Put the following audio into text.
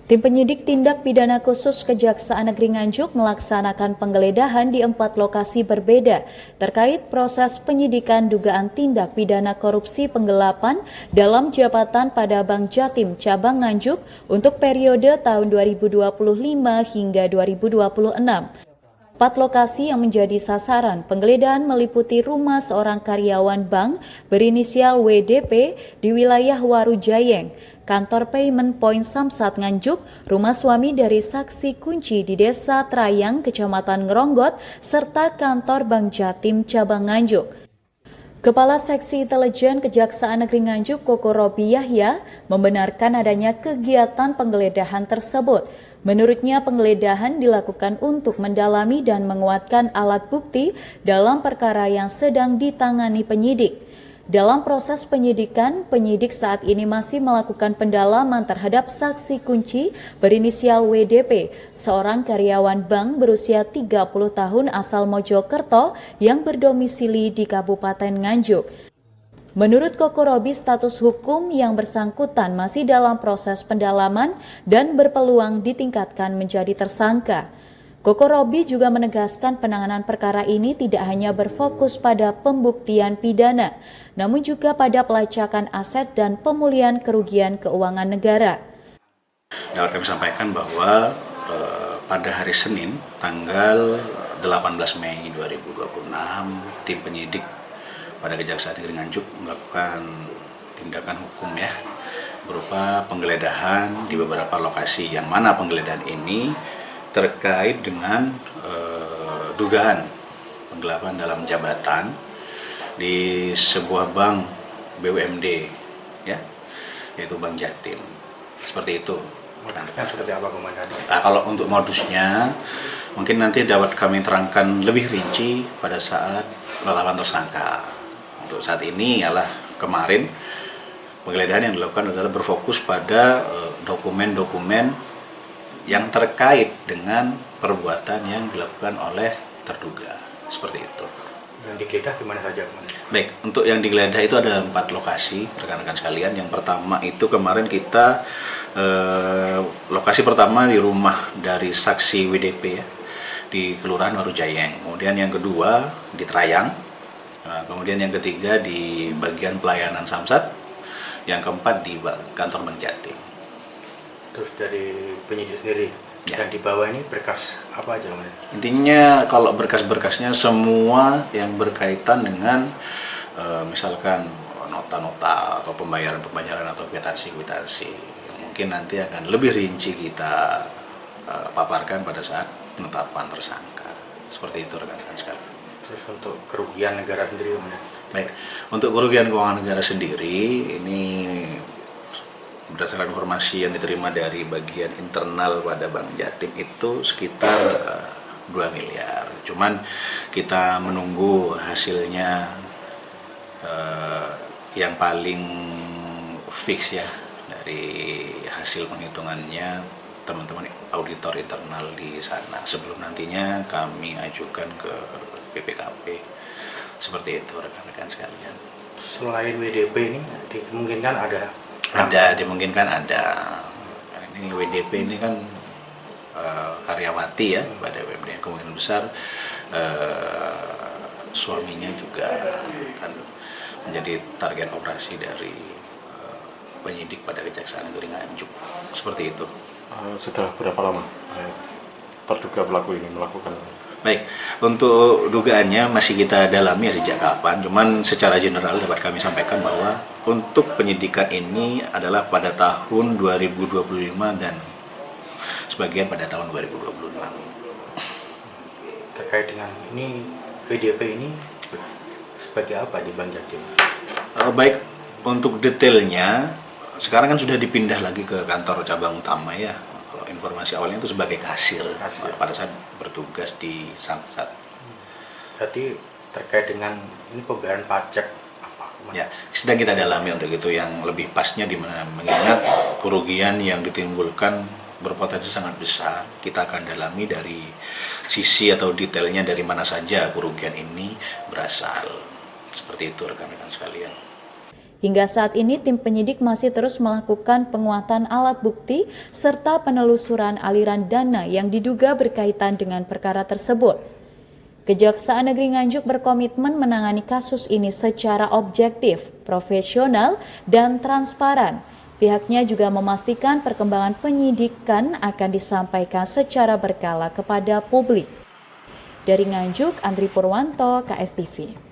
Tim penyidik tindak pidana khusus Kejaksaan Negeri Nganjuk melaksanakan penggeledahan di 4 lokasi berbeda terkait proses penyidikan dugaan tindak pidana korupsi penggelapan dalam jabatan pada Bank Jatim Cabang Nganjuk untuk periode tahun 2025 hingga 2026. 4 lokasi yang menjadi sasaran penggeledahan meliputi rumah seorang karyawan bank berinisial WDP di wilayah Warujayeng, kantor Payment Point Samsat Nganjuk, rumah suami dari saksi kunci di Desa Trayang, Kecamatan Ngeronggot, serta kantor Bank Jatim Cabang Nganjuk. Kepala Seksi Intelijen Kejaksaan Negeri Nganjuk, Koko Robi Yahya, membenarkan adanya kegiatan penggeledahan tersebut. Menurutnya, penggeledahan dilakukan untuk mendalami dan menguatkan alat bukti dalam perkara yang sedang ditangani penyidik. Dalam proses penyidikan, penyidik saat ini masih melakukan pendalaman terhadap saksi kunci berinisial WDP, seorang karyawan bank berusia 30 tahun asal Mojokerto yang berdomisili di Kabupaten Nganjuk. Menurut Koko Robi, status hukum yang bersangkutan masih dalam proses pendalaman dan berpeluang ditingkatkan menjadi tersangka. Koko Robi juga menegaskan penanganan perkara ini tidak hanya berfokus pada pembuktian pidana, namun juga pada pelacakan aset dan pemulihan kerugian keuangan negara. Dapat kami sampaikan bahwa pada hari Senin, tanggal 18 Mei 2026, tim penyidik pada Kejaksaan Negeri Nganjuk melakukan tindakan hukum berupa penggeledahan di beberapa lokasi, yang mana penggeledahan ini terkait dengan dugaan penggelapan dalam jabatan di sebuah bank BUMD, yaitu Bank Jatim. Seperti itu. Seperti apa komentarnya? Nah, kalau untuk modusnya mungkin nanti dapat kami terangkan lebih rinci pada saat penetapan tersangka. Untuk saat ini ialah kemarin penggeledahan yang dilakukan adalah berfokus pada dokumen-dokumen yang terkait dengan perbuatan yang dilakukan oleh terduga, seperti itu. Yang digeledah di mana saja? Baik, untuk yang digeledah itu ada 4 lokasi, rekan-rekan sekalian. Yang pertama itu kemarin kita lokasi pertama di rumah dari saksi WDP di Kelurahan Warujayeng. Kemudian yang kedua di Trayang. Kemudian yang ketiga di bagian pelayanan Samsat. Yang keempat di kantor Bank Jatim. Terus dari penyidik sendiri, yang di bawah ini berkas apa aja? Intinya kalau berkas-berkasnya semua yang berkaitan dengan misalkan nota-nota atau pembayaran atau kwitansi-kwitansi. Mungkin nanti akan lebih rinci kita paparkan pada saat penetapan tersangka. Seperti itu rekan-rekan sekalian. Terus untuk kerugian negara sendiri gimana? Baik, untuk kerugian keuangan negara sendiri ini berdasarkan informasi yang diterima dari bagian internal pada Bank Jatim itu sekitar 2 miliar. Cuman kita menunggu hasilnya yang paling fix dari hasil penghitungannya teman-teman auditor internal di sana sebelum nantinya kami ajukan ke BPKP. Seperti itu rekan-rekan sekalian. Selain WDP ini dimungkinkan ada? Dimungkinkan ada. Ini WDP ini kan karyawati pada BUMD. Kemungkinan besar suaminya juga kan menjadi target operasi dari penyidik pada Kejaksaan Negeri Nganjuk. Seperti itu. Sudah berapa lama terduga pelaku ini melakukan? Baik, untuk dugaannya masih kita dalami sejak kapan, cuman secara general dapat kami sampaikan bahwa untuk penyidikan ini adalah pada tahun 2025 dan sebagian pada tahun 2026. Terkait dengan ini, WDP ini sebagai apa di Bank Jatim? Baik, untuk detailnya sekarang kan sudah dipindah lagi ke kantor cabang utama Kalau informasi awalnya itu sebagai kasir pada saat bertugas di Samsat. Berarti terkait dengan ini pembayaran pajak apa? Ya, sedang kita dalami untuk itu yang lebih pasnya di mana, mengingat kerugian yang ditimbulkan berpotensi sangat besar. Kita akan dalami dari sisi atau detailnya dari mana saja kerugian ini berasal. Seperti itu rekan-rekan sekalian. Hingga saat ini tim penyidik masih terus melakukan penguatan alat bukti serta penelusuran aliran dana yang diduga berkaitan dengan perkara tersebut. Kejaksaan Negeri Nganjuk berkomitmen menangani kasus ini secara objektif, profesional, dan transparan. Pihaknya juga memastikan perkembangan penyidikan akan disampaikan secara berkala kepada publik. Dari Nganjuk, Andri Purwanto, KSTV.